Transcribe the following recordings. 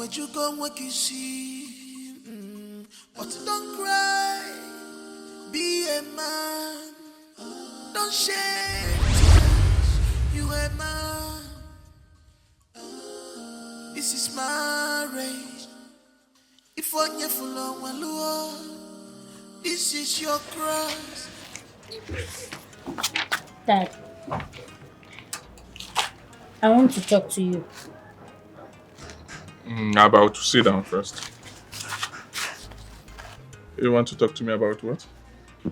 where you go, what you see. But don't cry, be a man. Don't shed tears, you a man. This is my race. If I'm for long, well, this is your cross. Dad, I want to talk to you. About to sit down first. You want to talk to me about what?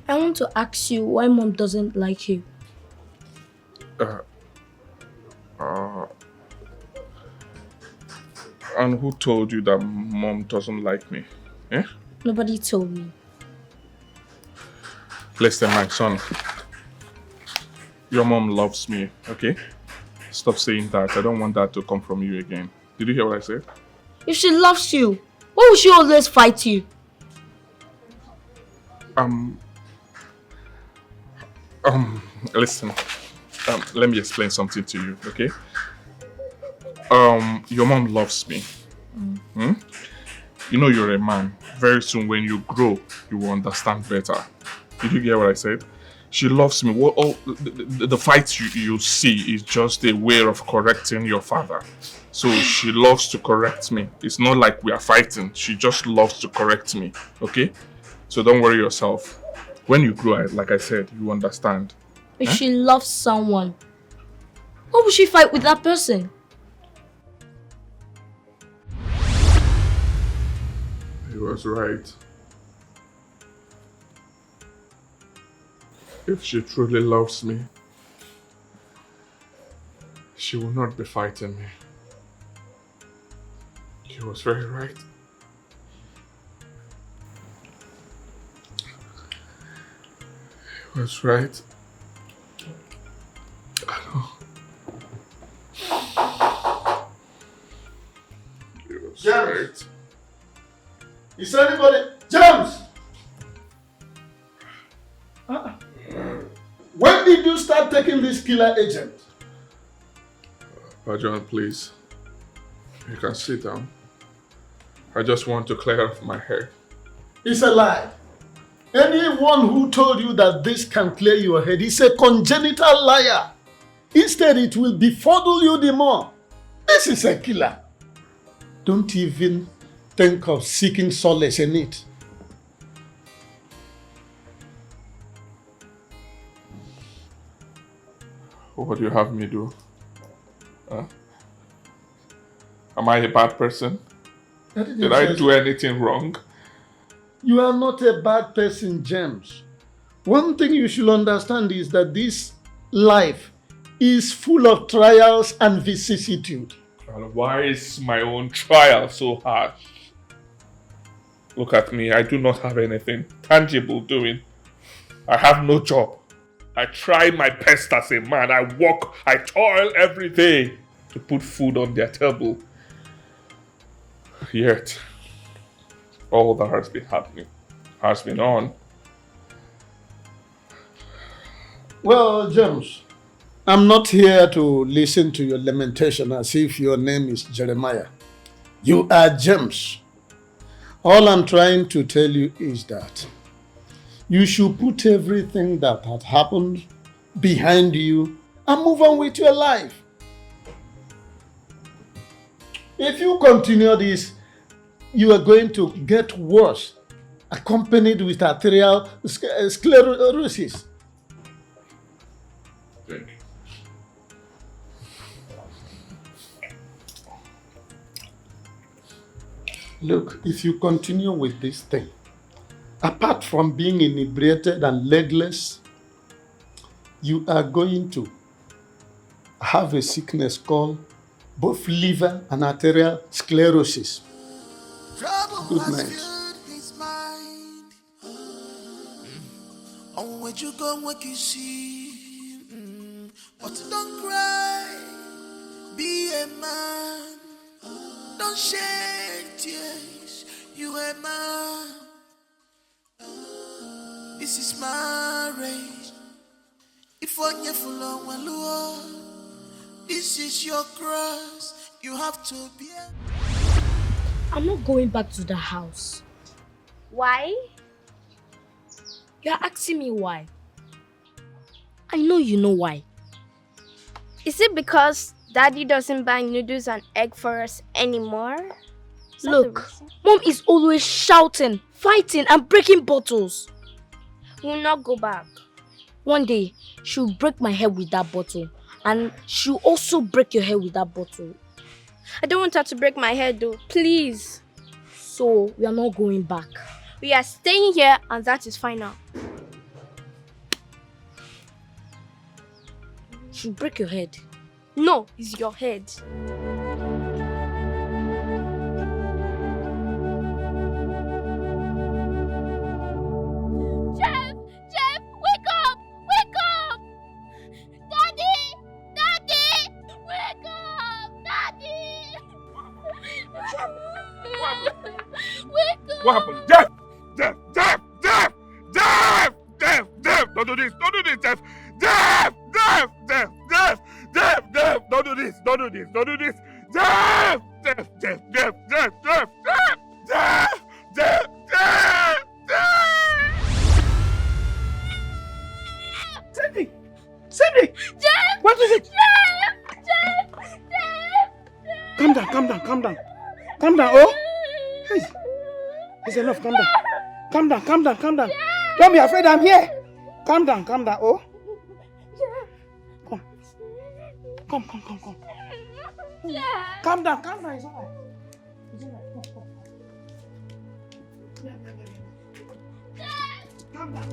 I want to ask you why Mom doesn't like you. And who told you that Mom doesn't like me? Eh? Nobody told me. Listen, my son. Your mom loves me, okay? Stop saying that. I don't want that to come from you again. Did you hear what I said? If she loves you, why would she always fight you? Listen. Let me explain something to you, okay? Your mom loves me. You know you're a man. Very soon when you grow, you will understand better. Did you get what I said? She loves me. The fights you see is just a way of correcting your father. So she loves to correct me. It's not like we are fighting. She just loves to correct me, okay? So don't worry yourself. When you grow, like I said, you understand. If she loves someone, why would she fight with that person? He was right. If she truly loves me, she will not be fighting me. He was very right. He was right. I know. He was right. Is anybody? James! When did you start taking this killer agent? John, please. You can sit down. I just want to clear off my head. It's a lie. Anyone who told you that this can clear your head is a congenital liar. Instead, it will befuddle you the more. This is a killer. Don't even think of seeking solace in it. What do you have me do? Am I a bad person? Did I do anything wrong? You are not a bad person, James. One thing you should understand is that this life is full of trials and vicissitude. Why is my own trial so harsh? Look at me, I do not have anything tangible doing. I have no job. I try my best as a man. I work, I toil every day to put food on their table. Yet, all that has been happening has been on. Well, James, I'm not here to listen to your lamentation as if your name is Jeremiah. You are James. All I'm trying to tell you is that you should put everything that had happened behind you and move on with your life. If you continue this, you are going to get worse, accompanied with arterial sclerosis. Thank you. Look, if you continue with this thing, apart from being inebriated and legless, you are going to have a sickness called both liver and arterial sclerosis. Good night. On where you go, what you see. But don't cry, be a man. Don't shed tears, you a man. This is my race. If I'm for long, well, this is your cross. You have to bear. I'm not going back to the house. Why? You're asking me why. I know you know why. Is it because Daddy doesn't buy noodles and egg for us anymore? Look, Mom is always shouting, fighting and breaking bottles. We'll not go back. One day, she'll break my head with that bottle. And she'll also break your head with that bottle. I don't want her to break my head though, please. So, we are not going back. We are staying here and that is final. She'll break your head. No, it's your head. Jeff, wake up! Wake up! Daddy! Daddy! Wake up! Daddy! Wake up! What happened? Jeff! Jeff! Jeff! Jeff! Jeff! Jeff! Jeff! Don't do this! Don't do this, Jeff! Jeff! Jeff! Jeff! Jeff! Jeff! Jeff! Don't do this! Don't do this! Don't do this! Jeff! Jeff! Jeff! Jeff! Jeff! Jeff! Jeff! Jeff! Jeff! Jeff! Jeff! Cindy! Cindy! Jeff! What is it? Jeff! Jeff! Jeff! Calm down, calm down, calm down. Calm down, oh! Hey. It's enough, calm down. Calm down, calm down, calm down. Don't be afraid, I'm here. Calm down, oh. Come. Come. Calm down, it's all right. It's all right, come. Calm down.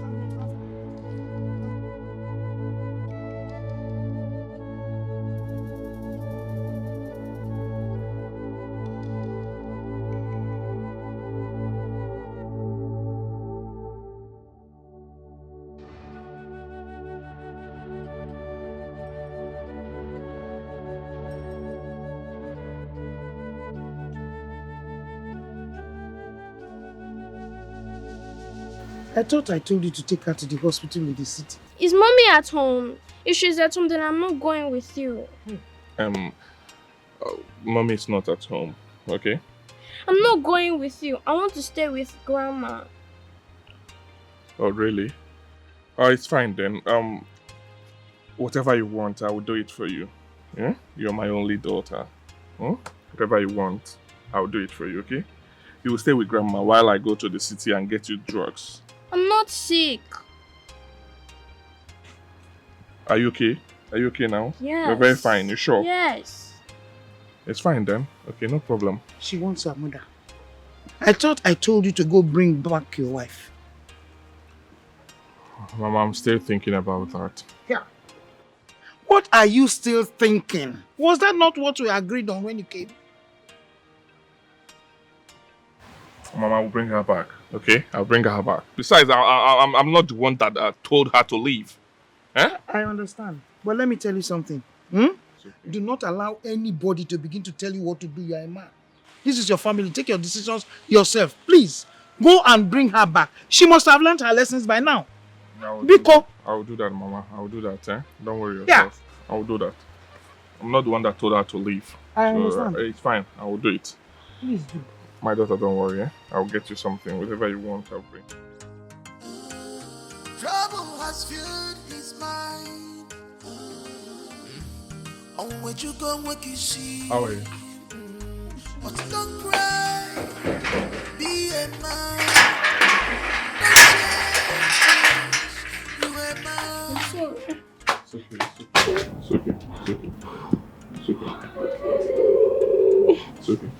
I thought I told you to take her to the hospital in the city. Is Mommy at home? If she's at home, then I'm not going with you. Mommy is not at home, okay? I'm not going with you. I want to stay with Grandma. Oh, really? Oh, it's fine then. Whatever you want, I will do it for you. Yeah? You're my only daughter. Huh? Whatever you want, I will do it for you, okay? You will stay with Grandma while I go to the city and get you drugs. I'm not sick. Are you okay? Are you okay now? Yes. You're very fine, you sure? Yes. It's fine then. Okay, no problem. She wants her mother. I thought I told you to go bring back your wife. Mama, I'm still thinking about that. Yeah. What are you still thinking? Was that not what we agreed on when you came? Mama, will bring her back, okay? I'll bring her back. Besides, I'm not the one that told her to leave. Eh? I understand. But let me tell you something. Okay. Do not allow anybody to begin to tell you what to do. You are a man. This is your family. Take your decisions yourself. Please, go and bring her back. She must have learned her lessons by now. I will do that, Mama. I will do that, eh? Don't worry yourself. Yeah. I will do that. I'm not the one that told her to leave. I understand. It's fine. I will do it. Please do. My daughter, don't worry, eh? I'll get you something. Whatever you want, I'll bring. Trouble has filled his mind. On where you go, what you see. How are you? But don't cry. Be a man. Don't change. You a man. I'm sorry. It's okay. It's okay.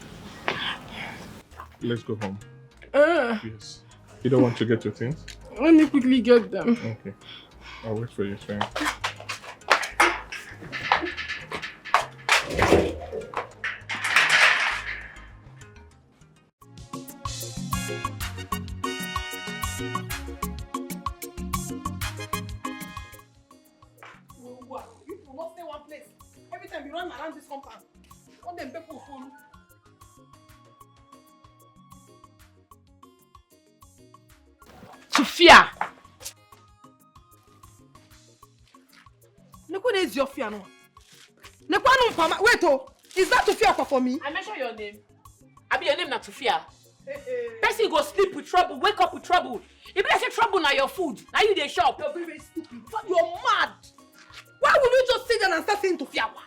Let's go home. Yes. You don't want to get your things? Let me quickly get them. Okay. I'll wait for you, Shane. You will not stay one place. Every time you run around this compound, all them people follow. Sophia! What is your fear now? Wait, oh, is that Sophia for me? I mentioned your name. Abi your name na Tufia. Person go sleep with trouble, wake up with trouble. If I say trouble na your food, now you dey shop. You're very, very stupid. You're mad. Why will you just sit down and start saying Tufiakwa?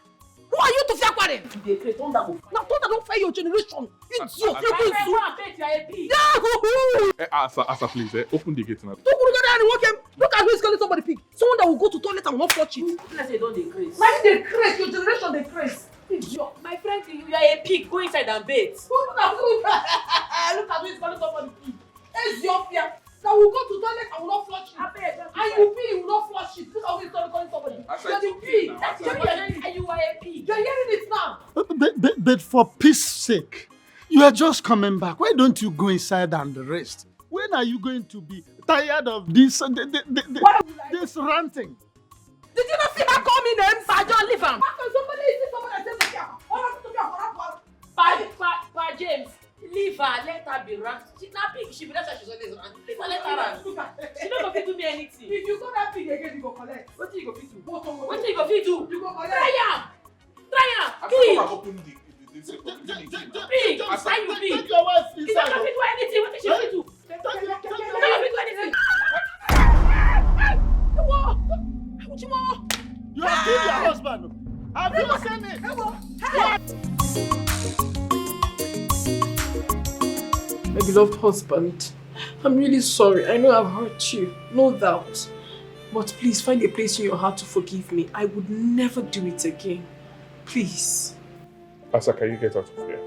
Who are you Tufiakwa then? They create thunder go. Now thunder don't fail your generation. It's your Asa, please, open the gate now. Look at who is calling somebody pig. Someone that will go to toilet and will not flush it. Let's say don't dey craze. Why they craze? Your generation they craze. Idiot. My friend, you are a pig. Go inside and bathe. Look at who is calling somebody pig. It's your fear. That will go to toilet and will not flush it. And you pee, you will not flush it. Look at who is calling somebody. You're the pig. That's and you are a pig. You're hearing it now. But for peace sake, you are just coming back. Why don't you go inside and rest? When are you going to be tired of this this ranting? Did you not see her call me names? I don't leave him. How can somebody says Pa James, leave her. Let her be rant. She's not pig. She be that's why she's always rant. Leave her. Let her rant. She don't go fit do me anything. If you go that pig again, you go collect. What do you go fit do? What do you go fit do? You go collect. Try am. Pig. Pig. Why you pig? Take your wife You inside. don't fit do anything. What did she fit do? You don't fit do anything. You have killed your husband. Have you seen it? My beloved husband, I'm really sorry. I know I've hurt you, no doubt. But please find a place in your heart to forgive me. I would never do it again. Please. Asa, can you get out of here?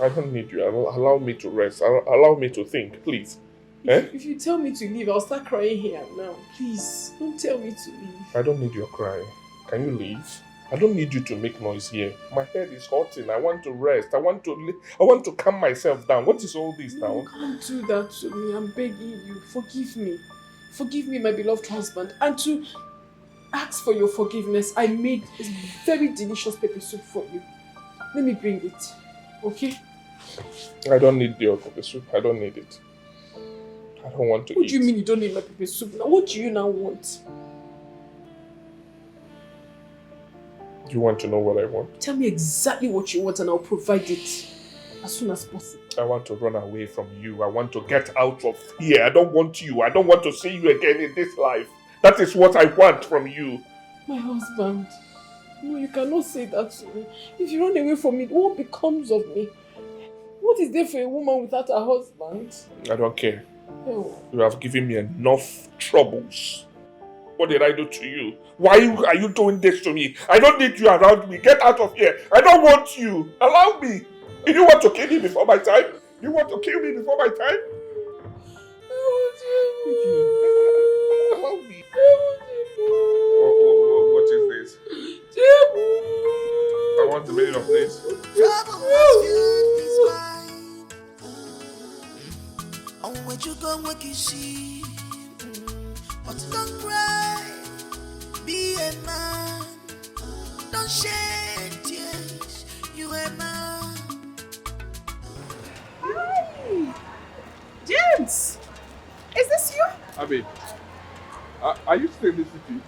I don't need you. Allow me to rest. Allow me to think, please. If you tell me to leave, I'll start crying here now. Please, don't tell me to leave. I don't need your crying. Can you leave? I don't need you to make noise here. My head is hurting. I want to rest. I want to calm myself down. What is all this now? You can't do that to me. I'm begging you. Forgive me. Forgive me, my beloved husband. And to ask for your forgiveness, I made a very delicious pepper soup for you. Let me bring it. Okay? I don't need your pepper soup. I don't need it. I don't want to eat. What do you mean you don't need my pepper soup now? What do you now want? Do you want to know what I want? Tell me exactly what you want and I'll provide it as soon as possible. I want to run away from you. I want to get out of here. I don't want you. I don't want to see you again in this life. That is what I want from you. My husband. No, you cannot say that to me. If you run away from me, what becomes of me? What is there for a woman without a husband? I don't care. Oh. You have given me enough troubles. What did I do to you? Why are you doing this to me? I don't need you around me. Get out of here. I don't want you. Allow me. Did you want to kill me before my time? You want to kill me before my time? Allow me. What is this? I want the meaning of this. On what you go, what you see. But don't cry, be a man. Don't shed tears, you a man. Hi! James! Is this you? Abby, are you still in the city?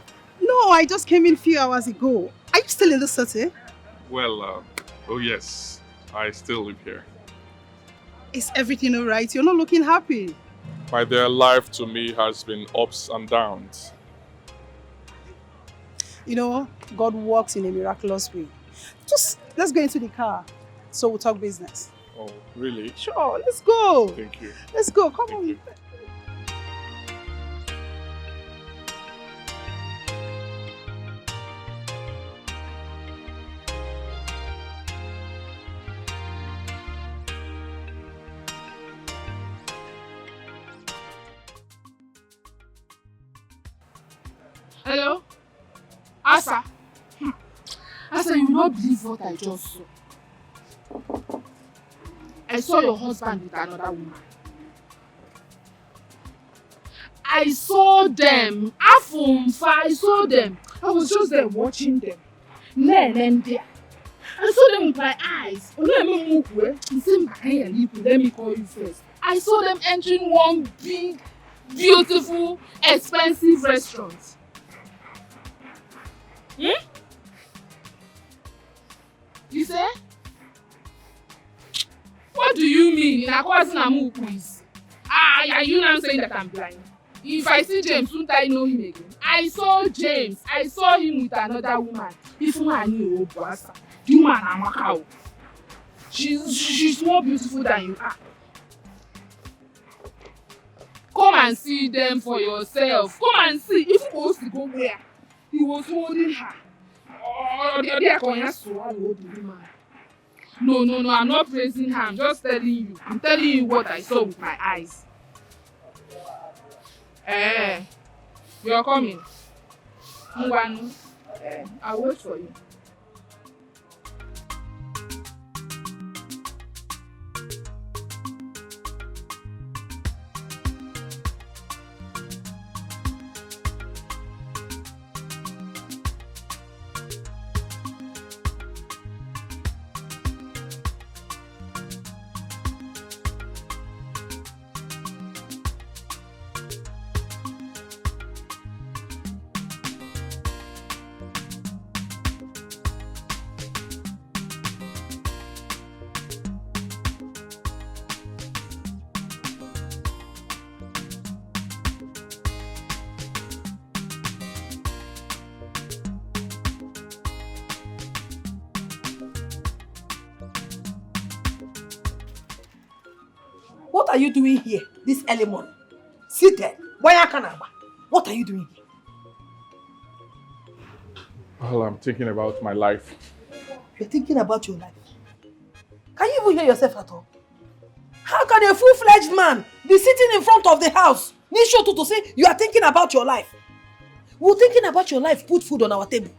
No, I just came in a few hours ago. Are you still in the city? Well, oh yes, I still live here. Is everything alright? You're not looking happy. My dear, life to me has been ups and downs. You know, God works in a miraculous way. Just, let's go into the car so we'll talk business. Oh, really? Sure, let's go. Thank you. Let's go, come Thank on. you. Hello? Asa? Asa, you will not believe what I just saw. I saw your husband with another woman. I saw them. I saw them. I was just there watching them. Men there. I saw them with my eyes. Let me call you first. I saw them entering one big, beautiful, expensive restaurant. You say? What What do you mean? In a cousin quiz? Are you now saying that I'm blind? If I see James, won't I know him again? I saw James. I saw him with another woman. This woman I knew, Boasa. The woman I'm a cow. She's more beautiful than you are. Come and see them for yourself. Come and see. If he was to go where? He was holding her. Oh, they are going to swallow the woman. No, I'm not praising her. I'm just telling you. I'm telling you what I saw with my eyes. You're coming. I'll wait for you. What are you doing here this early morning? Sit there. What are you doing here? Well, I'm thinking about my life. You're thinking about your life? Can you even hear yourself at all? How can a full-fledged man be sitting in front of the house, Nishoto, to say you are thinking about your life? Will thinking about your life put food on our table?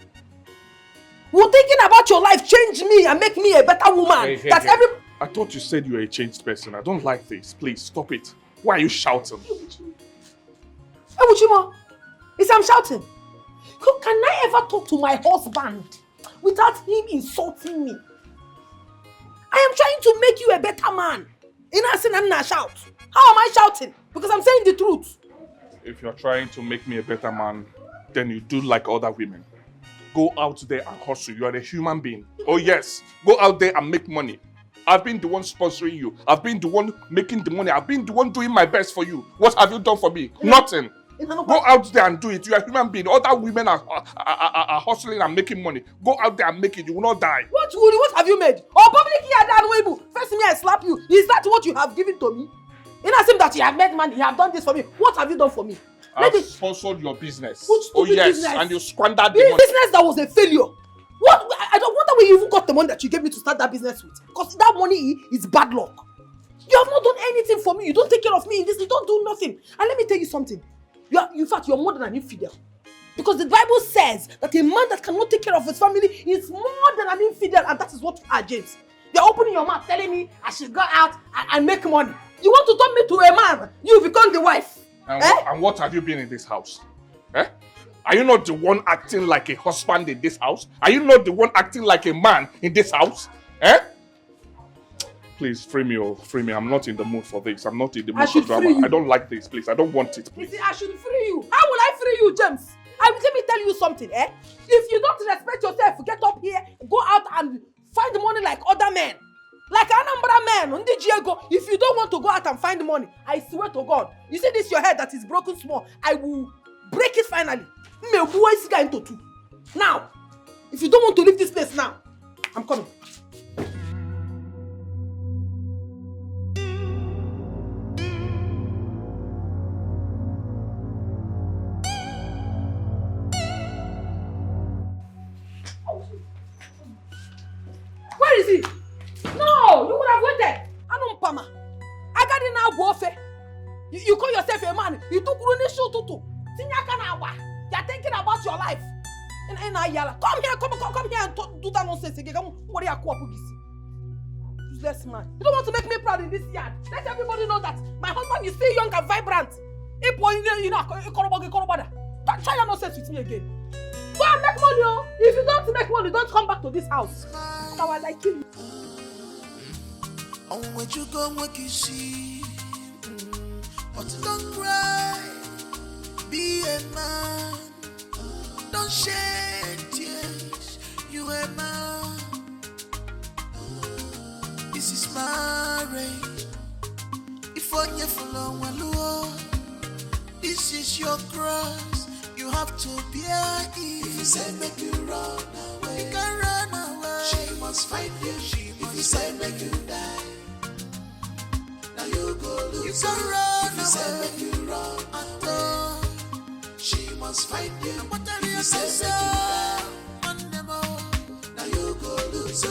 Will thinking about your life change me and make me a better woman? Hey. I thought you said you were a changed person. I don't like this. Please, stop it. Why are you shouting? Ebuchimo, I'm shouting. Can I ever talk to my husband without him insulting me? I am trying to make you a better man. I'm not shout. How am I shouting? Because I'm saying the truth. If you're trying to make me a better man, then you do like other women. Go out there and hustle. You are a human being. Oh yes, go out there and make money. I've been the one sponsoring you. I've been the one making the money. I've been the one doing my best for you. What have you done for me? Nothing. Go out there and do it. You are a human being. Other women are hustling and making money. Go out there and make it. You will not die. What have you made? Oh, public first me I slap you. Is that what you have given to me? In a sense that you have made money, you have done this for me. What have you done for me? I've sponsored your business. Oh yes, business? And you squandered the money. Business that was a failure. What? I don't wonder where you even got the money that you gave me to start that business with. Because that money is bad luck. You have not done anything for me. You don't take care of me in this. You don't do nothing. And let me tell you something. In fact, you're more than an infidel. Because the Bible says that a man that cannot take care of his family is more than an infidel. And that is what you are, James. You're opening your mouth telling me I should go out and make money. You want to turn me to a man. You become the wife. And what have you been in this house? Are you not the one acting like a husband in this house? Are you not the one acting like a man in this house? Please, free me. I'm not in the mood for this. I'm not in the mood for drama. I don't like this, please. I don't want it, please. You see, I should free you. How will I free you, James? Let me tell you something, If you don't respect yourself, get up here, go out and find money like other men. Like Anambra men, if you don't want to go out and find money, I swear to God, you see this your head that is broken small, I will break it finally. Into two. Now, if you don't want to leave this place now, I'm coming. Where is he? No, you would have waited. Anumpama. I got in now, Bofe. You call yourself a man. You took Rune show tutu. You're thinking about your life. Come here and do that nonsense again. Useless man. You don't want to make me proud in this yard. Let everybody know that my husband is still young and vibrant. Don't try your nonsense with me again. Go and make money, oh. If you don't make money, don't come back to this house. Otherwise, I kill you. On what you go, what you see. But don't cry. Be a man. Don't shed tears. You a man. This is marriage. careful on Walua. This is your cross. You have to bear it. If you say make you run away, you can run away. She must find you. If you say make you die, now you go lose. You can run away. If you say make you run away, she must find you. If you say make you die, now you go lose.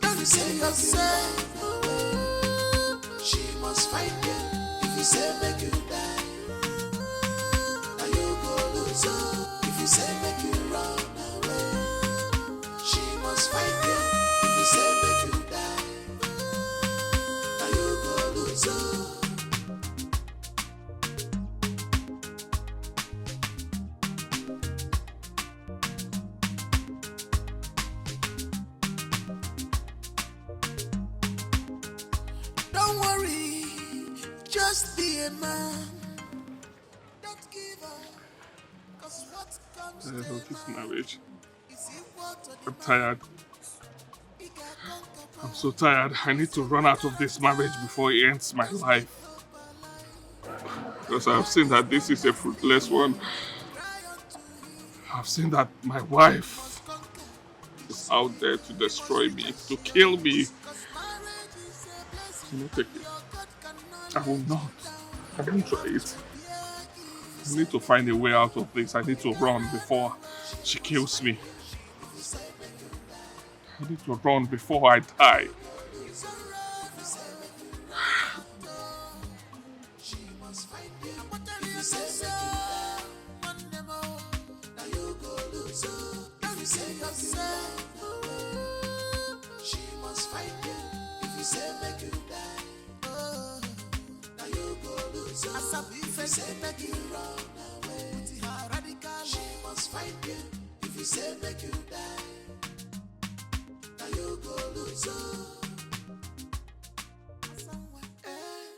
Don't say yourself. She must find you. If you say make you die, now you go lose. If you say make you run away, she must find you. If you say make you die, now you go lose. Don't worry, just be a man. Don't give up, 'cause what comes I love this marriage. is equal to the I'm tired. I'm so tired. I need to run out of this marriage before it ends my life. Because I've seen that this is a fruitless one. I've seen that my wife is out there to destroy me, to kill me. I won't take it. I will not. I won't try it. I need to find a way out of this. I need to run before she kills me. I need to run before I die.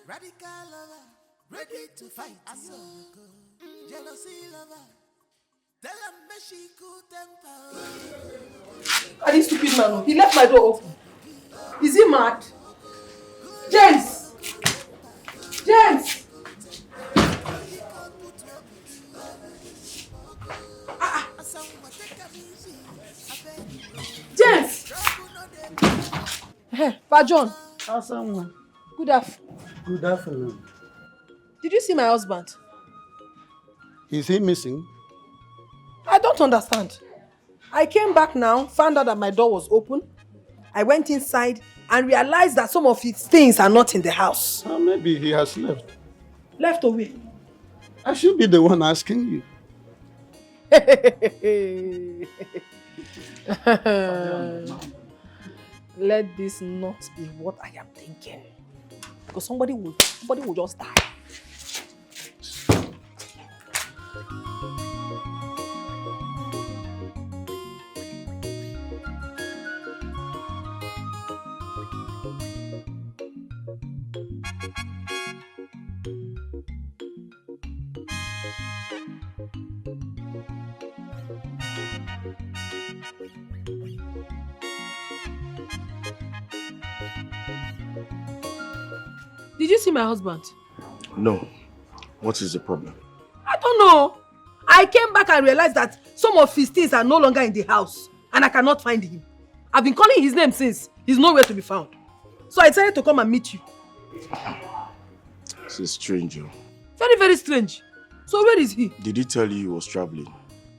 Radical lover, ready to fight. Jealousy lover, tell him me she could temper. Are you stupid man? He left my door open. Is he mad? James! James! James! Hey, Pa John. Someone. Good afternoon. Good afternoon. Did you see my husband? Is he missing? I don't understand. I came back now, found out that my door was open. I went inside and realized that some of his things are not in the house. Maybe he has left. Left away. I should be the one asking you. Let this not be what I am thinking. Because somebody will just die. Did you see my husband? No. What is the problem? I don't know. I came back and realized that some of his things are no longer in the house and I cannot find him. I've been calling his name since. He's nowhere to be found. So I decided to come and meet you. This is strange. Very, very strange. So where is he? Did he tell you he was traveling?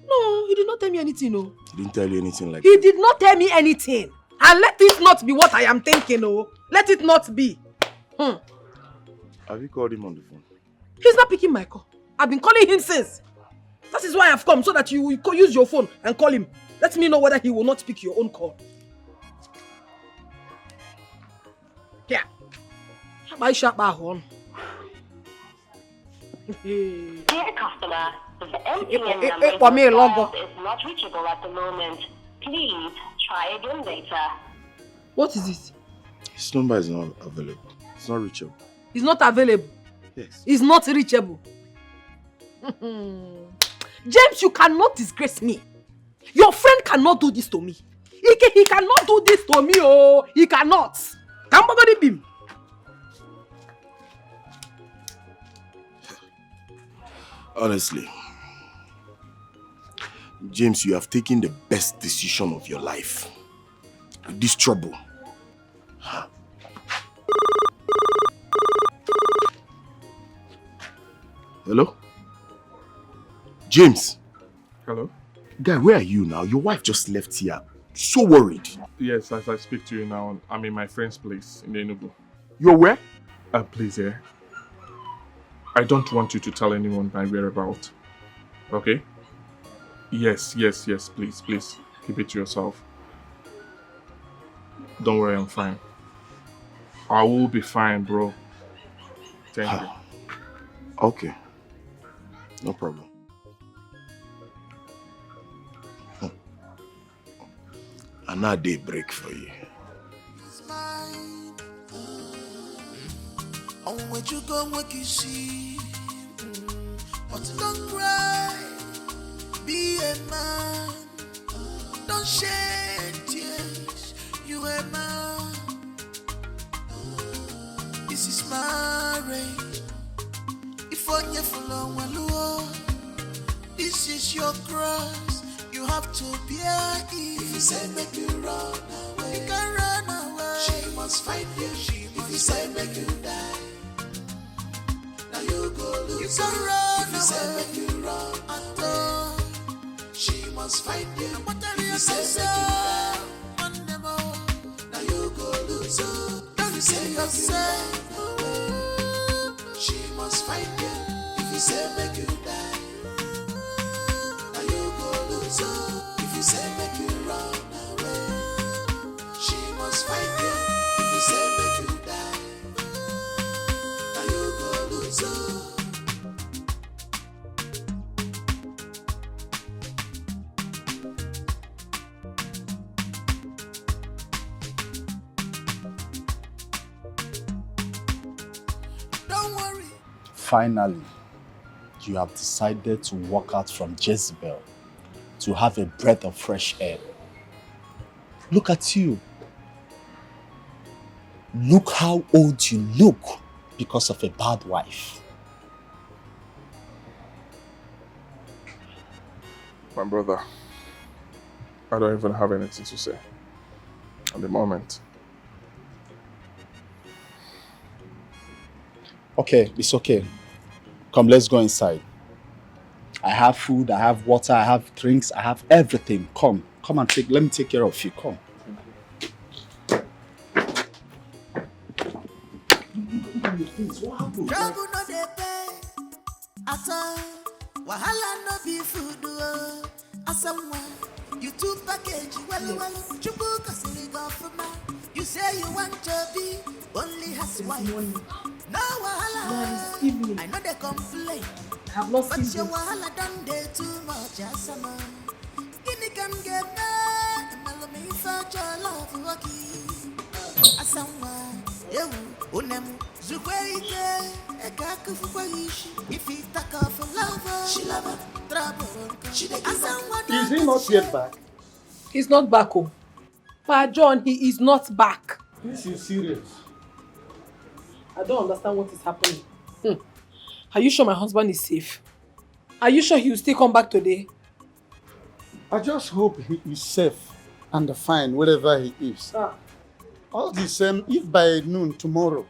No, he did not tell me anything, no. He didn't tell you anything like He did not tell me anything. And let it not be what I am thinking, oh. Let it not be. Have you called him on the phone? He's not picking my call. I've been calling him since. That is why I've come, so that you will use your phone and call him. Let me know whether he will not pick your own call. Here. Dear customer, the MTN number is not reachable at the moment. Please try again later. What is this? His number is not available. It's not reachable. It's not available. Yes. It's not reachable. James, you cannot disgrace me. Your friend cannot do this to me. He cannot do this to me, oh. He cannot. Honestly, James, you have taken the best decision of your life. With this trouble. Hello? James. Hello? Guy, where are you now? Your wife just left here. So worried. Yes, as I speak to you now, I'm in my friend's place in Enugu. You're where? Please, I don't want you to tell anyone my whereabouts. Okay? Yes, please. Keep it to yourself. Don't worry, I'm fine. I will be fine, bro. Thank you. Okay. No problem. Another day break for you. On what you go, what you see. But don't cry. Be a man. Don't shed tears. You a man. This is my race. If on you follow one, this is your cross. You have to bear it. If you say make you run away, you can run away. She must find you. If you say make you die, now you go lose. You can run away. If you say make you run away, she must find you. If you say make you die, now you go lose. If you say yourself, she must find you. If you say make you die, now you go lose. If you say make you run away, she must find you. If you say make you die, now you go lose. Don't worry. Finally, you have decided to walk out from Jezebel to have a breath of fresh air. Look at you. Look how old you look because of a bad wife. My brother, I don't even have anything to say at the moment. Okay, it's okay. Come, let's go inside. I have food, I have water, I have drinks, I have everything. Come and let me take care of you. Come. What happened? Trouble no dey pay. Asa, wahala no be food. Asamwa, you two package well. Chubu kasili go for man. You say you want to be only has wife. No wahala. I know they complain. I have not But seen your this. wahala done dey too much, Asama. Guinea can get mad. Malumi for your love, Waki. Asamwa, you, Unemu, Zukweke, Ekaku for Ishi. If he take off a lover, she love her, trouble. Is he not yet back? He's not back, oh. Pa John, he is not back. This is serious. I don't understand what is happening. Are you sure my husband is safe? Are you sure he will still come back today? I just hope he is safe and fine wherever he is. All the same, if by noon tomorrow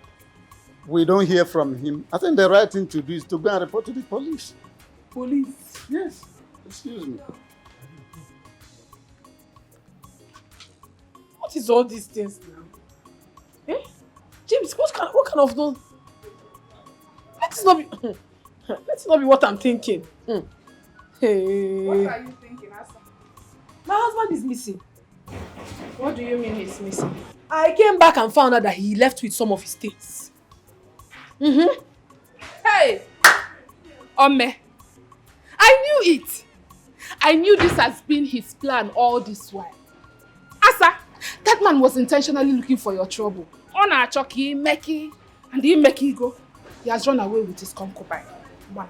we don't hear from him, I think the right thing to do is to go and report to the police. Police? Yes. Excuse me. What is all these things now? James, what kind of those? Let it not be what I'm thinking. Hey. What are you thinking, Asa? My husband is missing. What do you mean he's missing? I came back and found out that he left with some of his things. Hey! Ome, I knew it. I knew this has been his plan all this while. Asa, that man was intentionally looking for your trouble. Ona Choki, Meki, and he Meki go. He has run away with his concubine. I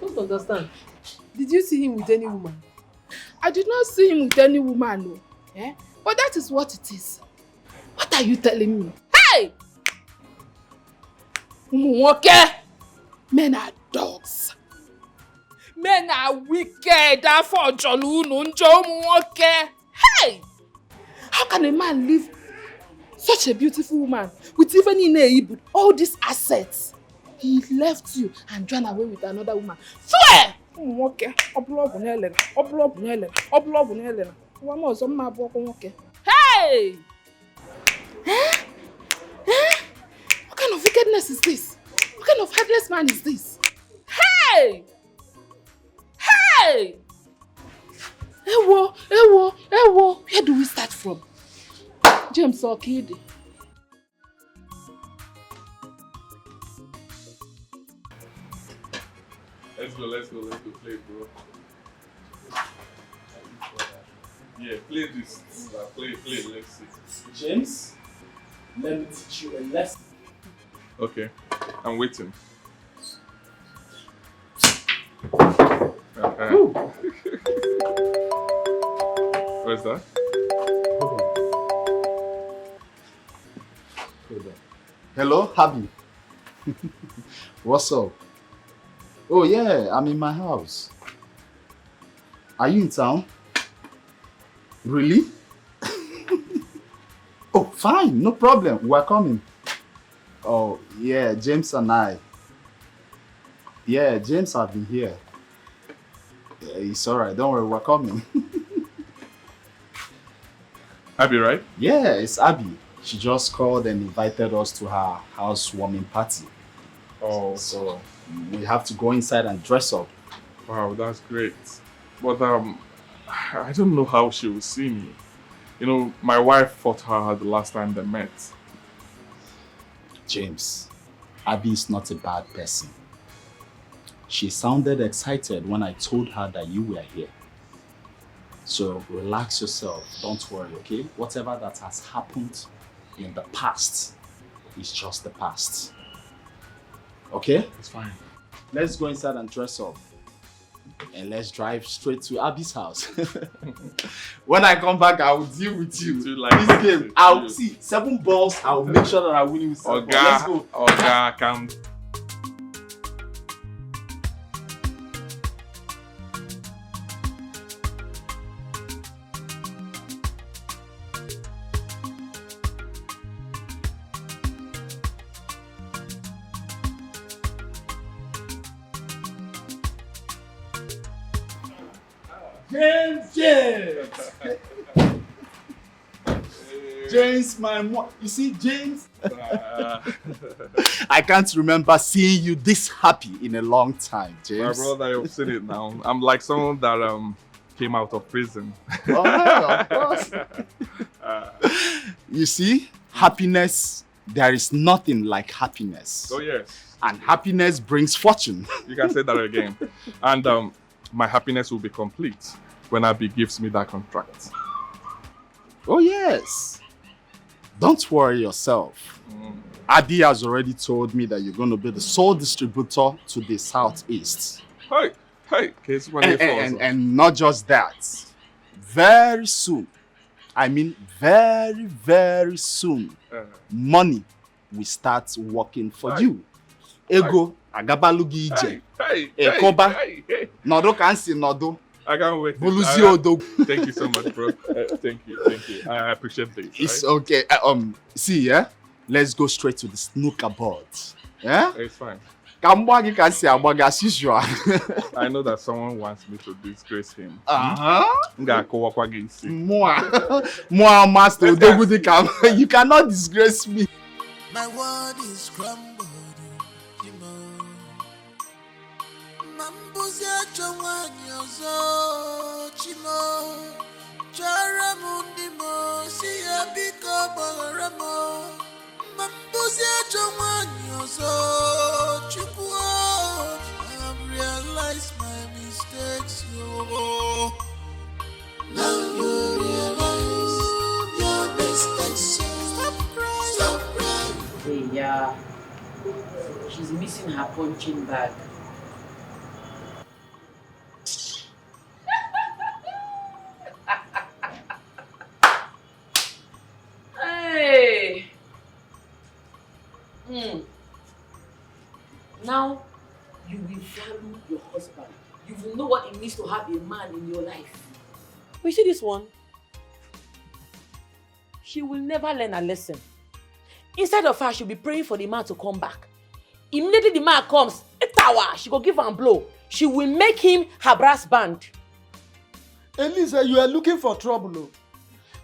don't understand. Did you see him with any woman? I did not see him with any woman, no. But that is what it is. What are you telling me? Hey! Okay. Men are dogs. Men are wicked. Therefore, hey! How can a man leave such a beautiful woman with even in all these assets? He left you and ran away with another woman. Swear! Hey! What kind of wickedness is this? What kind of heartless man is this? Hey! Hey! Ewo! Where do we start from? James or Kid? Let's go play, bro. Yeah, play this. Play, let's see. James, let me teach you a lesson. Okay, I'm waiting. Where's that? Hold on. Hello, Habi. What's up? Oh yeah, I'm in my house. Are you in town? Really? Oh, fine, no problem. We're coming. Oh, yeah, James and I. Yeah, James have been here. Yeah, it's alright, don't worry, we're coming. Abby, right? Yeah, it's Abby. She just called and invited us to her housewarming party. Oh. So we have to go inside and dress up. Wow, that's great. But I don't know how she will see me. You know, my wife fought her the last time they met. James, Abby is not a bad person. She sounded excited when I told her that you were here. So relax yourself, don't worry, okay? Whatever that has happened in the past is just the past. Okay? It's fine. Let's go inside and dress up. And let's drive straight to Abby's house. When I come back, I will deal with you. This game, I'll see 7 balls. I'll make sure that I win you with 7 balls. Let's go. Oga, come. James, my mom. You see, James? I can't remember seeing you this happy in a long time, James. My brother, you've seen it now. I'm like someone that came out of prison. Oh, of course. You see, happiness, there is nothing like happiness. Oh, yes. And happiness brings fortune. You can say that again. And my happiness will be complete when Abby gives me that contract. Oh, yes. Don't worry yourself. Abby has already told me that you're going to be the sole distributor to the Southeast. Hey, and not just that. Very soon, I mean very, very soon, money will start working for you. Ego, agabalugi ije. Ekoba, nodo kansi nodo. I can't wait. Thank you so much, bro. Thank you. I appreciate this. It's okay. See, yeah? Let's go straight to the snooker board. Yeah? It's fine. As usual. I know that someone wants me to disgrace him. More master. You cannot disgrace me. My word is crumbled. Mambuzia chonwanyozo chimo charamundi mo siya biko boramo Mambuzia chonwanyozo chukwo I've realized my mistakes yo Now you realize your mistakes Stop crying Hey, yeah. She's missing her punching bag. Hey. Now you will value your husband. You will is to have a man in your life. You see this one? She will never learn a lesson. Instead of her, she'll be praying for the man to come back. Immediately the man comes, she go give her a blow. She will make him her brass band. Elisa, you are looking for trouble. Oh.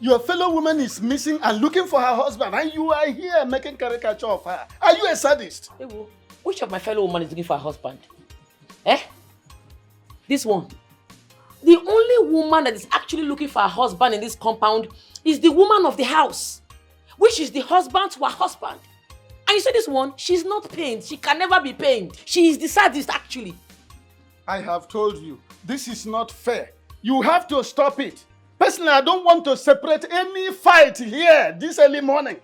Your fellow woman is missing and looking for her husband, and you are here making caricature of her. Are you a sadist? Which of my fellow women is looking for a husband? Eh? This one. The only woman that is actually looking for a husband in this compound is the woman of the house, which is the husband to her husband. And you see this one, she's not pained. She can never be pained. She is the sadist actually. I have told you, this is not fair. You have to stop it. Personally, I don't want to separate any fight here this early morning.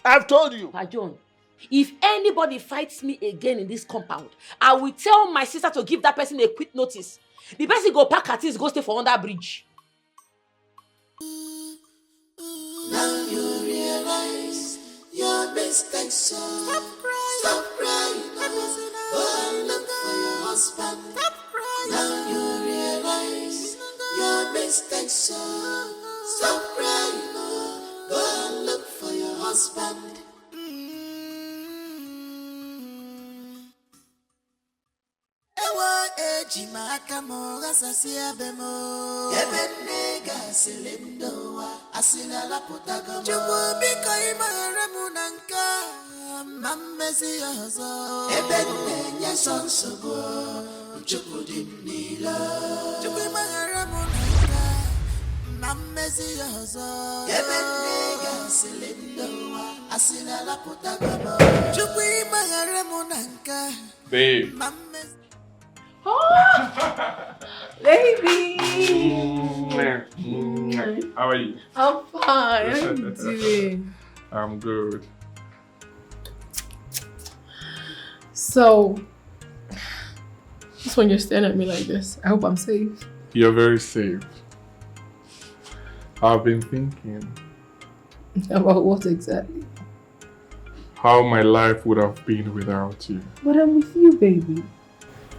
I've told you. John, if anybody fights me again in this compound, I will tell my sister to give that person a quick notice. The person go pack her things, go stay for under bridge. Now you realize your mistakes, so stop crying, go and look for your husband. Stop crying. Now you realize your mistakes, so stop crying, go and look for your husband. Ewa ejima akamo gasasia bemo ebenega silindoa asila la potagamo chubu biko imara munanka mamezi yozo ebenenya sonsobo chubu dimnila chubu imara munanka mamezi yozo ebenega silindoa asila la potagamo chubu imara munanka babe. Oh, baby. How are you? I'm fine. How are you doing? I'm good. So, just when you're staring at me like this, I hope I'm safe. You're very safe. I've been thinking. About what exactly? How my life would have been without you. But I'm with you, baby.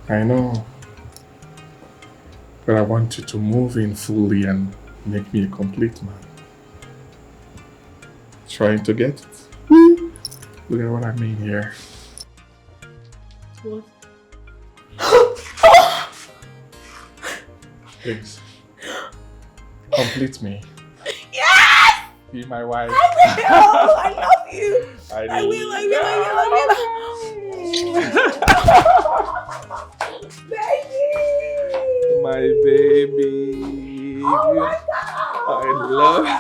I know. But I want you to move in fully and make me a complete man. Trying to get it? Look at what I mean here. What? Please. Complete me. Yes! Be my wife. I will! I love you! I Baby! My baby. Oh my God! I love you.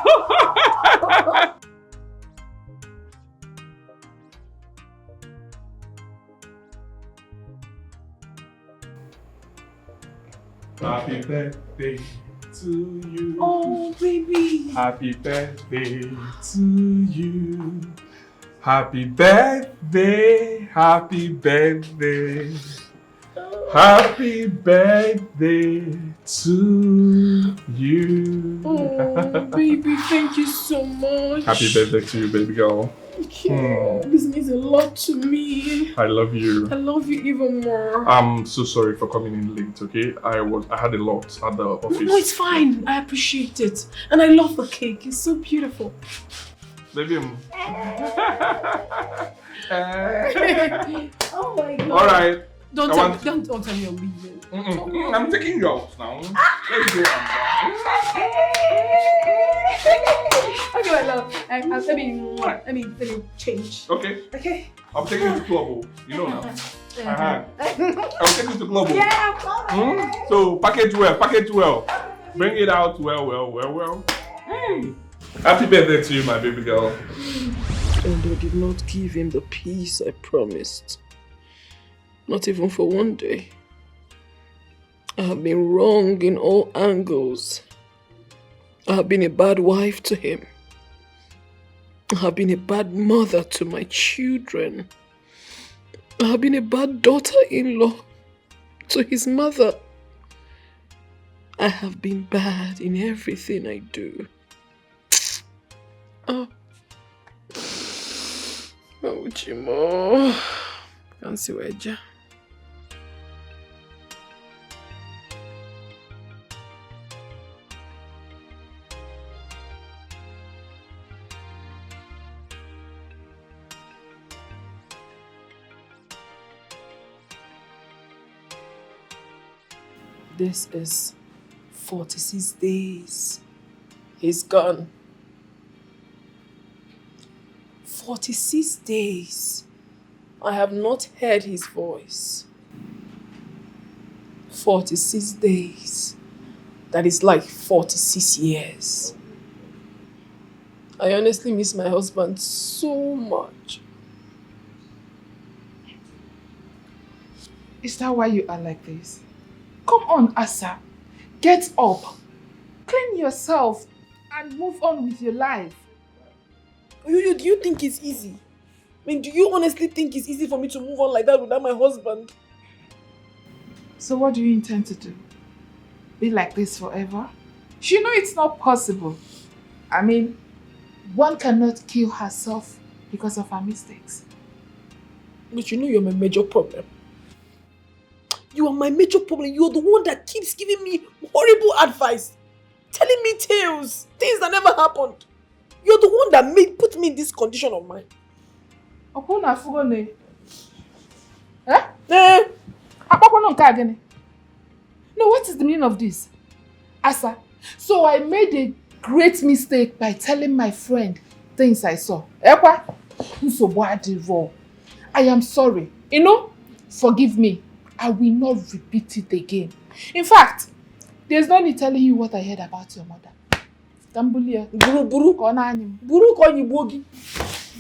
Happy birthday to you. Oh, baby. Happy birthday to you. Happy birthday. Happy birthday. Happy birthday to you. Oh, baby, thank you so much. Happy birthday to you, baby girl. This means a lot to me. I love you. I love you even more. I'm so sorry for coming in late, okay? I had a lot at the office. No, it's fine. I appreciate it. And I love the cake. It's so beautiful. Baby. Oh my God. All right. Don't tell me you're leaving. I'm taking you out now. Let's go. Okay, my love. Let me change. Okay. Okay. I'm taking you to club. You know now. I'm taking you to club. Yeah, I'm coming. So package well. Bring it out well. Happy birthday to you, my baby girl. And I did not give him the peace I promised. Not even for one day. I have been wrong in all angles. I have been a bad wife to him. I have been a bad mother to my children. I have been a bad daughter-in-law to his mother. I have been bad in everything I do. Oh, Chimo. Can't see where. This is 46 days. He's gone. 46 days. I have not heard his voice. 46 days. That is like 46 years. I honestly miss my husband so much. Is that why you are like this? Come on, Asa. Get up. Clean yourself and move on with your life. Do you think it's easy? I mean, do you honestly think it's easy for me to move on like that without my husband? So what do you intend to do? Be like this forever? You know it's not possible. I mean, one cannot kill herself because of her mistakes. But you know you're my major problem. You are my major problem. You're the one that keeps giving me horrible advice. Telling me tales. Things that never happened. You're the one that put me in this condition of mine. Eh? No, what is the meaning of this? Asa, so I made a great mistake by telling my friend things I saw. I am sorry. You know, forgive me. I will not repeat it again. In fact, there's no need telling you what I heard about your mother. You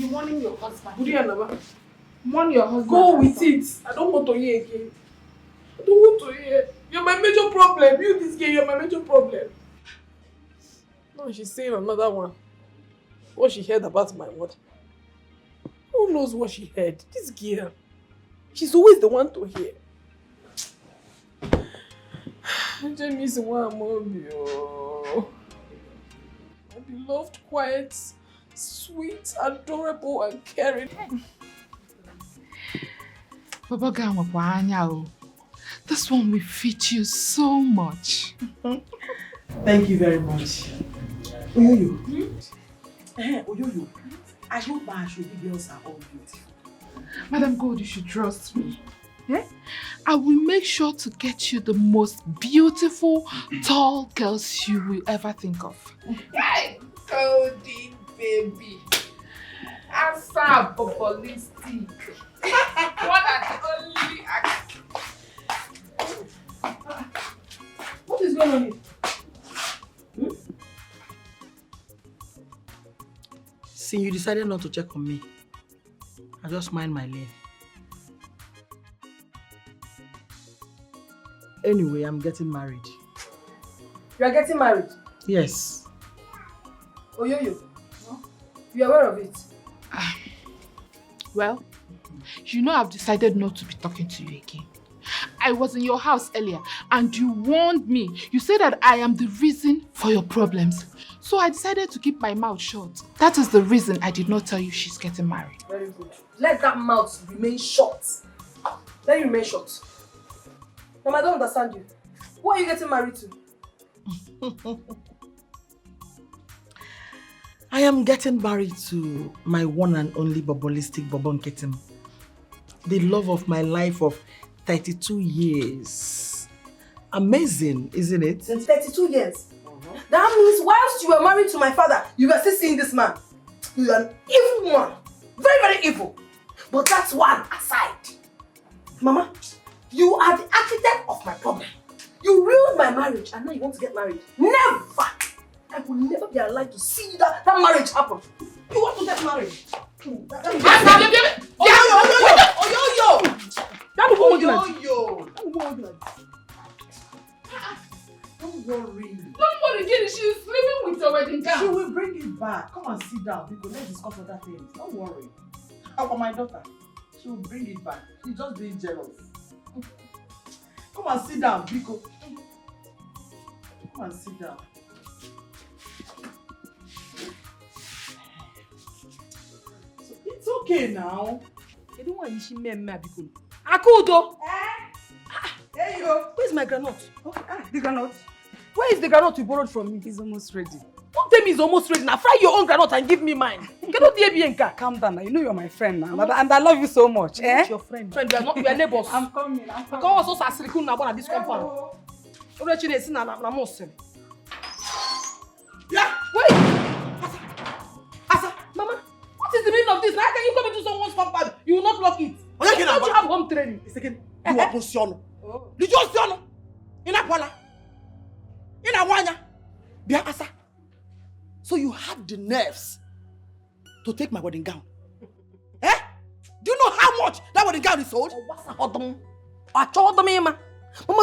warning your husband. Warn your husband. Go with it. I don't want to hear again. I don't want to hear. You're my major problem. You, this girl, you're my major problem. Now she's saying another one. What she heard about my mother. Who knows what she heard? This girl. She's always the one to hear. I just miss one more. My beloved, quiet, sweet, adorable, and caring. This one will fit you so much. Thank you very much. Oyoyo. Oyoyo. I hope my Ashobi girls are all beautiful. Madam God, you should trust me. Eh? I will make sure to get you the most beautiful, tall girls you will ever think of. Hey, golden baby. Asa bobolistic. One and only act. What is going on here? Since you decided not to check on me, I just mind my lane. Anyway, I'm getting married. You are getting married? Yes. Oyoyo, you are aware of it? Well, you know I've decided not to be talking to you again. I was in your house earlier and you warned me. You said that I am the reason for your problems. So I decided to keep my mouth shut. That is the reason I did not tell you she's getting married. Very good. Let that mouth remain shut. Let it remain shut. Mama, I don't understand you. Who are you getting married to? I am getting married to my one and only bobolistic Bobon Ketim. The love of my life of 32 years. Amazing, isn't it? Since 32 years? That means whilst you were married to my father, you were still seeing this man. You are an evil one. Very, very evil. But that's one aside. Mama, you are the architect of my problem. You ruined my marriage and now you want to get married. Never! I will never be alive to see that marriage happen. You want to get married. Don't worry. Don't worry, Jenny. She's sleeping with your wedding gown. She will bring it back. Come and sit down. Because let's discuss other things. Don't worry. How about my daughter? She will bring it back. She's just being jealous. Come and sit down, Biko. Come and sit down. So it's okay now. You don't want to me Biko. Akudo! There you go. Where's my granite? Okay, the granite. Where is the granite you borrowed from me? It's almost ready. Don't tell me it's almost ready. Now fry your own granite and give me mine. Calm down now. You know you're my friend now. And I love you so much. Your friend. Friend, we are neighbors. I'm coming. Because also Sasrikun now at this compound. Yeah, wait! Asa, Mama, what is the meaning of this? How can you come into someone's compound? You will not lock it. Don't you have home training? You are Ponciano. Did you Ponciano? In Aquala? In Awanya? Bia Asa. So you had the nerves to take my wedding gown? Eh? Do you know how much that wedding gown is sold? Mama,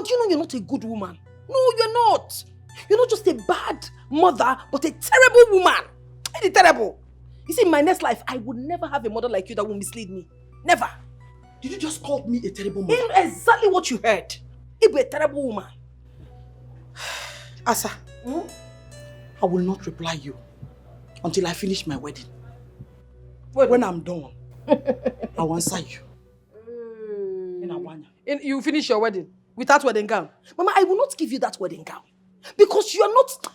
do you know you're not a good woman? No, you're not. You're not just a bad mother, but a terrible woman. Really terrible. You see, in my next life, I would never have a mother like you that will mislead me. Never. Did you just call me a terrible mother? Exactly what you heard. You're a terrible woman. Asa, I will not reply you until I finish my wedding. When I'm done, I will answer you. You finish your wedding without wedding gown? Mama, I will not give you that wedding gown. Because you're not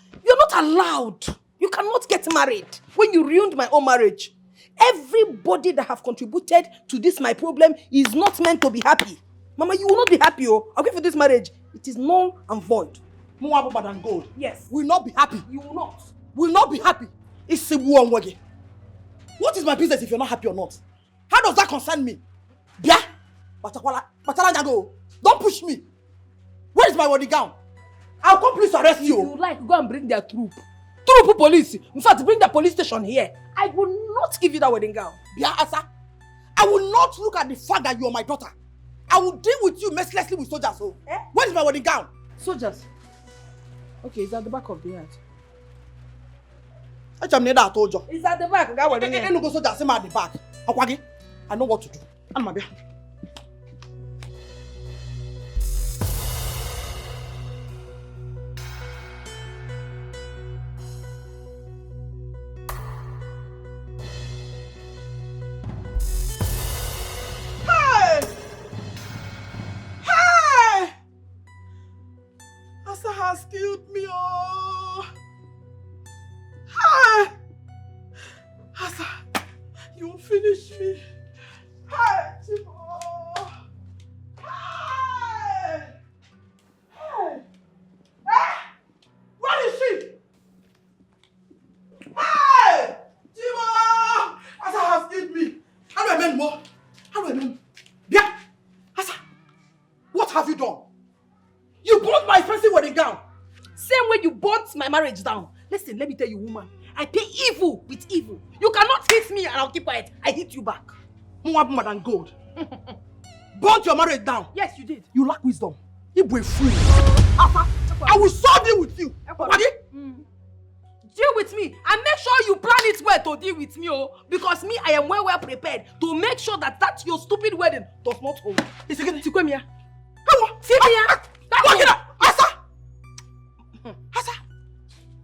allowed. You cannot get married when you ruined my own marriage. Everybody that have contributed to this my problem is not meant to be happy. Mama, you will not be happy. I'll give you this marriage. It is null and void. More than gold. Yes. Will not be happy. You will not. Will not be happy. It's a war wage. What is my business if you're not happy or not? How does that concern me? Yeah. Don't push me. Where is my wedding gown? I'll come please arrest you. If you like, go and bring their troop. Troop police. In fact, bring the police station here. I will not give you that wedding gown. Bia Asa, I will not look at the fact that you are my daughter. I will deal with you mercilessly with soldiers. So, where is my wedding gown? Soldiers. Okay, it's at the back of the head. I told you. It's at the back. I go soldiers at the back. I know what to do. I'm my has killed me, oh! Hi! Asa, you finish me. Hi, Timo! Hi! Hi! Ah! Where is she? Hi! Timo! Asa has killed me. How do I mend more? How do I mend? Yeah! Asa, what have you done? You brought my expensive wedding gown. Same way you bought my marriage down. Listen, let me tell you, woman. I pay evil with evil. You cannot hit me and I'll keep quiet. I hit you back. More than gold. Burnt your marriage down. Yes, you did. You lack wisdom. You were free. I will so deal with you. Deal with me and make sure you plan it well to deal with me, because me, I am well prepared to make sure that your stupid wedding does not hold. It's again. See me here. Asa! Asa!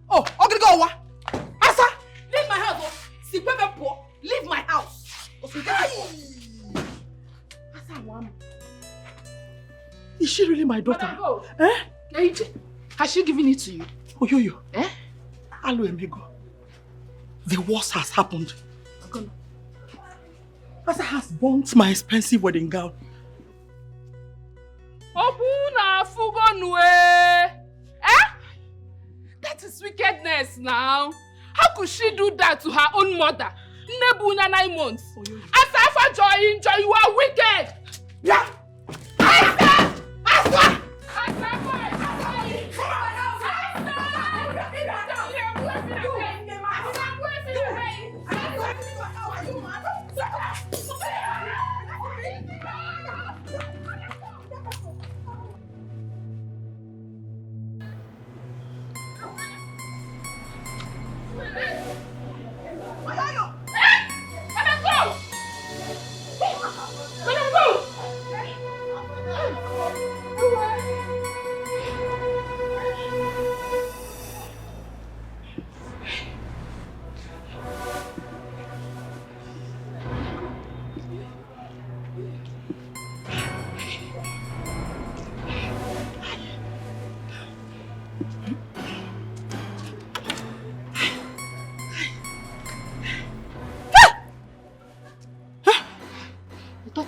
Oh, I'm gonna go. Asa! Leave my house. Leave my house. Asa, mom. Is she really my daughter? Eh? Has she given it to you? Oh, yo. Eh? Hello, amigo. The worst has happened. Asa has burnt my expensive wedding gown. That is wickedness now. How could she do that to her own mother? Nebuna 9 months. Asa, Joy, you are wicked. Yeah. Asa!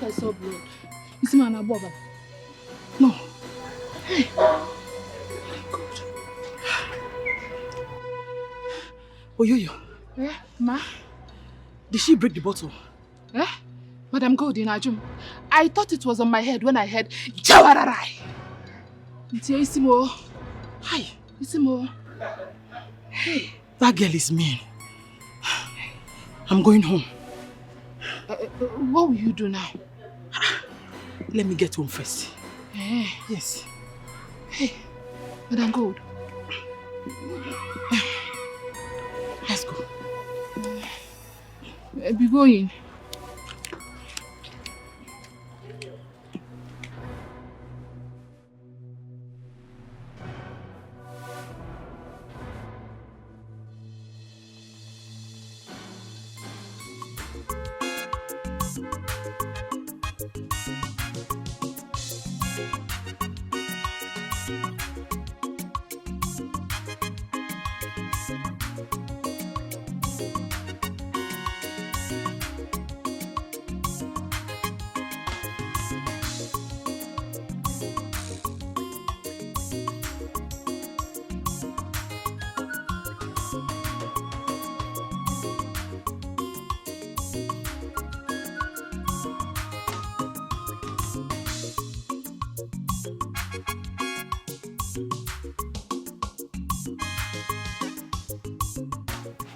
I saw blood. You see, man, above. No. Hey. Oyoyo. Eh, ma? Did she break the bottle? Eh? Madam Goldie Najum, I thought it was on my head when I heard Jawararai. Ntia Isimo. Hi. Isimo. Hey, that girl is mean. I'm going home. What will you do now? Let me get home first. Eh? Yes. Hey, Madam Gold. Let's go. Be going.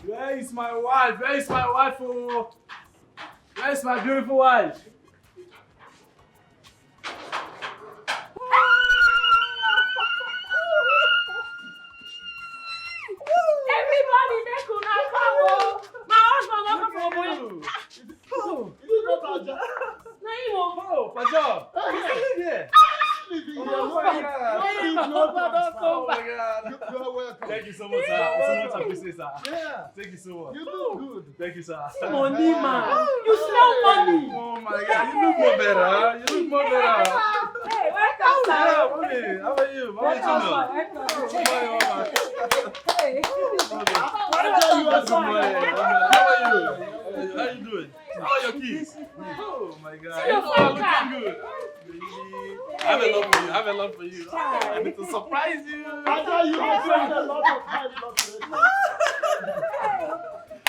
Where is my wife? Where is my wife? Oh? Where is my beautiful wife? Everybody make una come oh. My husband welcome for boy. Oh, is it not Paja? Naimo. Oh, Paja. Yeah. Oh my God. Oh my God. You are welcome. Thank you so much, sir. So much appreciate, sir. Yeah. Thank you so much. You look good. Thank you, sir. Money man. You smell money. Oh my God. You look more better. You look more better. Hey, welcome, sir. Yeah, mommy. How are you? How are you? How are you doing? How are your kids? Oh my God. You are looking good. I have a love for you. I have a love for you. I need to surprise you. I know you have spent a lot of time.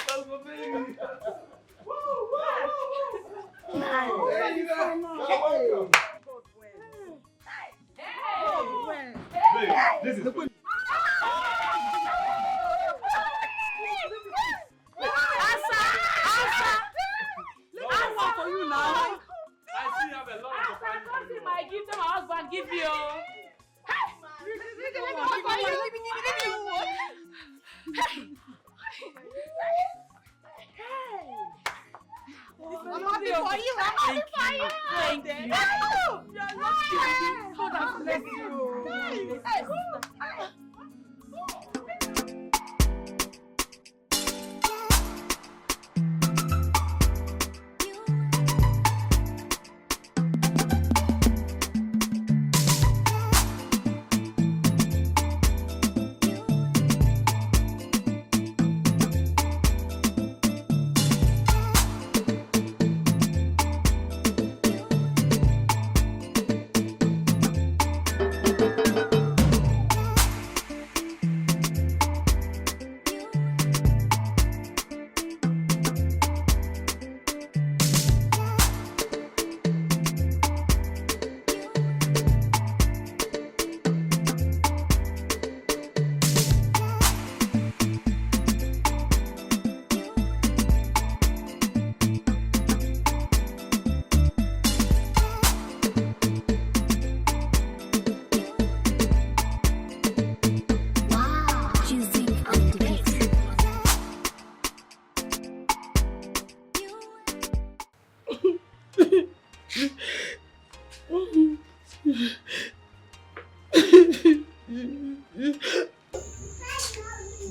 That's my baby. This is good. Answer for you now. I see you have a lot of surprises for you. My gift to my husband give you. I'm happy for you. I'm happy for you. Thank you. You're lucky. God has blessed you.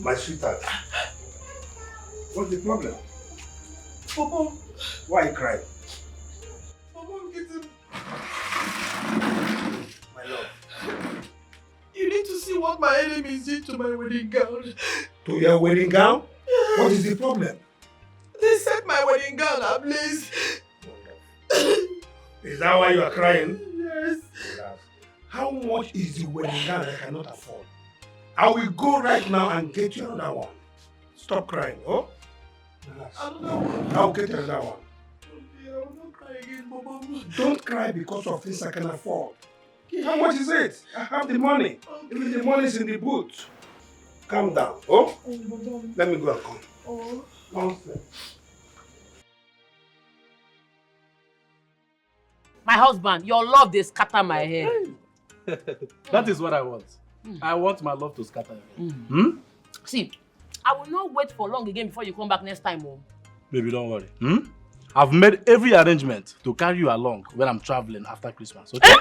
My sweetheart, what's the problem? Papa. Why are you crying? Papa, I'm getting... My love. You need to see what my enemies did to my wedding gown. To your wedding gown? What is the problem? They set my wedding gown ablaze. Is that why you are crying? Yes. How much is the wedding gown I cannot afford? I will go right now and get you another one. Stop crying, oh? I'll get another one. I will not cry again, Bobo. Don't cry because of things I can afford. How much is it? I have the money. Even the money is in the boot. Calm down, oh? Let me go and come. Oh. My husband, your love, they scatter my head. That is what I want. I want my love to scatter. See, I will not wait for long again before you come back next time. Oh. Baby, don't worry. I've made every arrangement to carry you along when I'm traveling after Christmas, okay?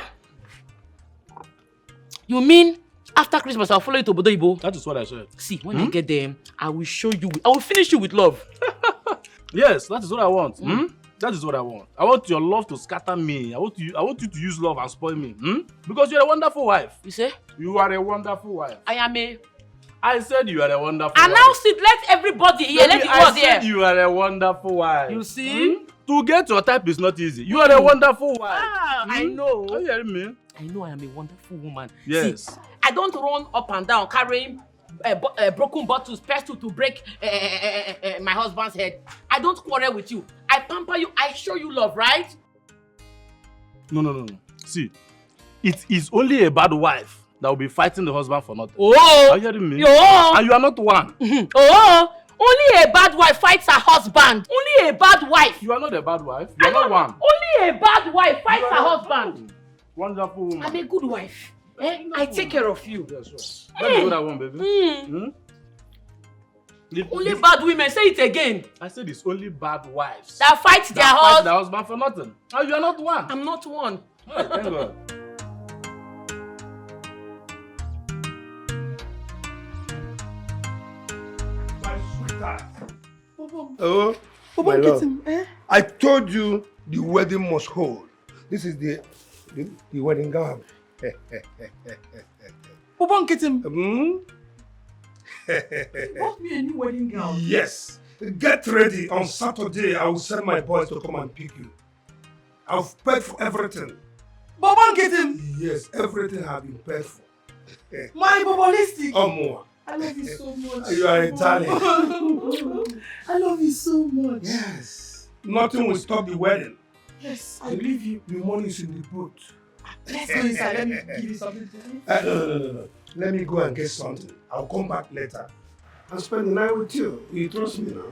You mean after Christmas I'll follow you to Obodo Ibo? That is what I said. See, when I get there, I will show you, I will finish you with love. Yes, that is what I want. That is what I want. I want your love to scatter me. I want you to use love and spoil me. Because you're a wonderful wife. You say? You are a wonderful wife. I said you are a wonderful wife. Announce it, let everybody hear, let the world hear. I said you are a wonderful wife. You see? To get your type is not easy. You are a wonderful wife. I know. Are you hearing me? I know I am a wonderful woman. Yes. See, I don't run up and down carrying broken bottles, pestle to break my husband's head. I don't quarrel with you. I pamper you. I show you love, right? No. See, it is only a bad wife that will be fighting the husband for nothing. Oh! Are you hearing me? Oh! And you are not one. Oh! Only a bad wife fights her husband. Only a bad wife. You are not a bad wife. You are not one. Only a bad wife fights her husband. Wonderful woman. I'm a good wife. I take care of you. That's what I want, baby. Only bad women. Say it again. I said it's only bad wives that fight their husband for nothing. Oh, you are not one. I'm not one. Hey, thank God. My sweetheart. Bobo. Oh, Bobo, my get love. him, I told you the wedding must hold. This is the wedding gown. Bobo, get him. You bought me a new wedding gown. Yes. Get ready. On Saturday, I will send my boys to come and pick you. I've paid for everything. Bobo, get him. Yes, everything has been paid for. My Bobolistic. Oh, more. I love you so much. You are Italian. I love you so much. Yes. Nothing will stop the wedding. Yes, I believe you. The money is in the boot. Let's go inside. Let me give you something to eat. No. Let me go and get something. I'll come back later and spend the night with you. You trust me now?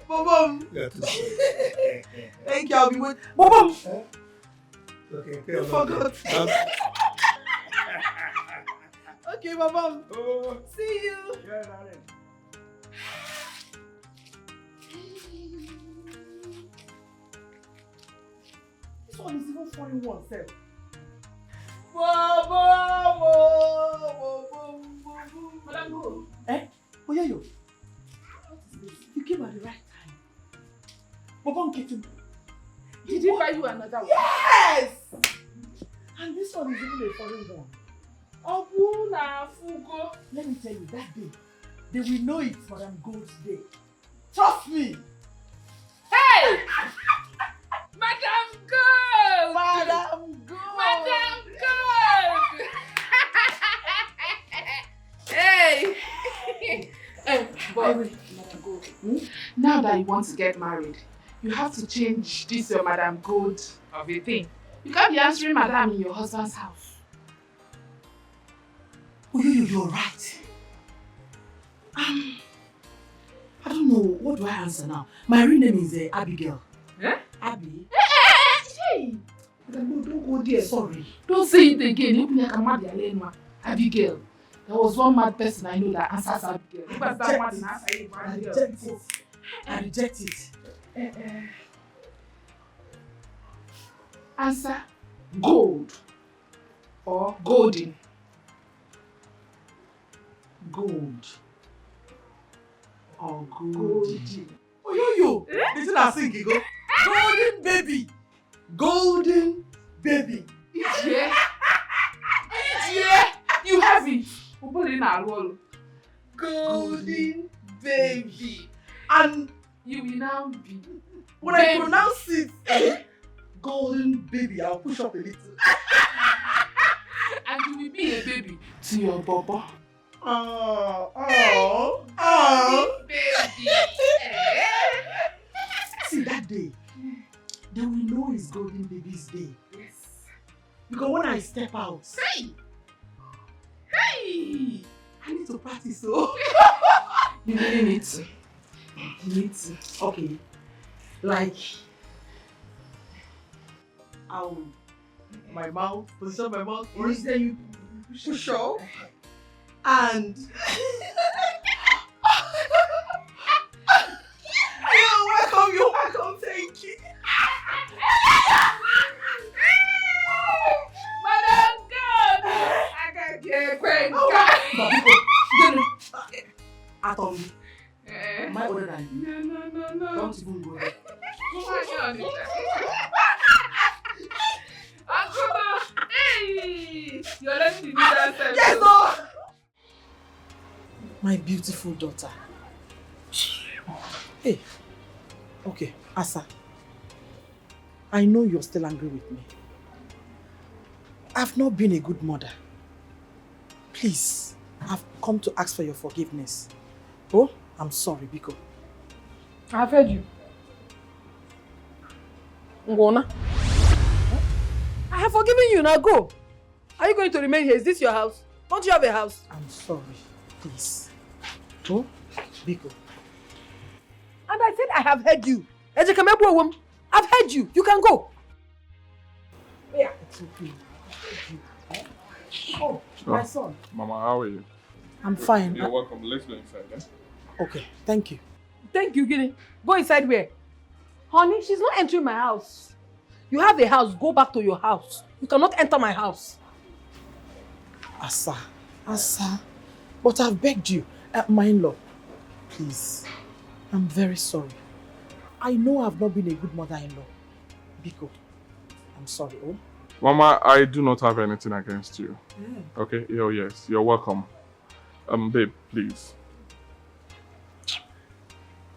Bobo. Yeah, Thank you. I'll be waiting. Bobo. Okay, You forgot. Okay, Bobo. Oh. See you. Yeah, darling. This one is even foreign one, sir. Madam Go. Oh, yeah, yo. What is this? You came at the right time. Bobo, get him. Did he buy you another one? Yes! And this one is even a foreign one. Obuna Fugo. Let me tell you, that day, they will know it's Madam Gold's day. Trust me. Hey! Madam Gold! Madam Gold! Madam Gold! Hey! But Madam Gold. now that you want to get married, you have to change this your Madam Gold of a thing. You can't be answering Madam in your husband's house. Oh, you're right. I don't know. What do I answer now? My real name is Abigail. Eh? Abby. Hey! Madam Gold, don't go there. Sorry. Don't say it again. Abigail. There was one mad person I know that answers Abigail. Who was that one that answers Abigail? I reject it. Answer gold or golden. Gold. Or golden. Oh, yo. This is a sing, go. Golden baby. Golden baby. Each year. You have it. Golden baby. And you will now be. When I pronounce it, golden baby, I'll push up a little. And you will be a baby to your baba. Oh. mouth. Hey! Hey! I need to practice, so. You really need to. You need to. Okay. Like, my mouth, position my mouth first, then you push up. And you're welcome, thank you. Madam God! I can't get credit Atom, am I older than you? No. Don't even go there. Uncle, hey! You're letting me do that. Yes, no! My beautiful daughter. Hey, okay, Asa. I know you're still angry with me. I've not been a good mother. Please, I've come to ask for your forgiveness. Oh, I'm sorry, Biko. I've heard you. Ngona? I have forgiven you, now go. Are you going to remain here? Is this your house? Don't you have a house? I'm sorry, please. Oh, Biko. And I said I have heard you. I've heard you. You can go. Yeah, it's okay. Oh, my son. Mama, how are you? I'm fine. You're welcome. Let's go inside, eh? Okay, thank you. Thank you, Gini. Go inside where? Honey, she's not entering my house. You have a house. Go back to your house. You cannot enter my house. Asa. But I've begged you. My in-law, please. I'm very sorry. I know I've not been a good mother-in-law. Biko, I'm sorry, oh? Mama, I do not have anything against you. Okay? Oh, yes. You're welcome. Babe, please.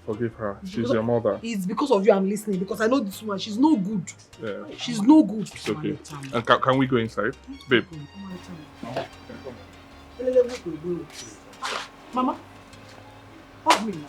Forgive her. She's your mother. It's because of you I'm listening. Because I know this woman. She's no good. Yeah. She's no good. It's okay. And can we go inside? Babe. Mama, hug me now.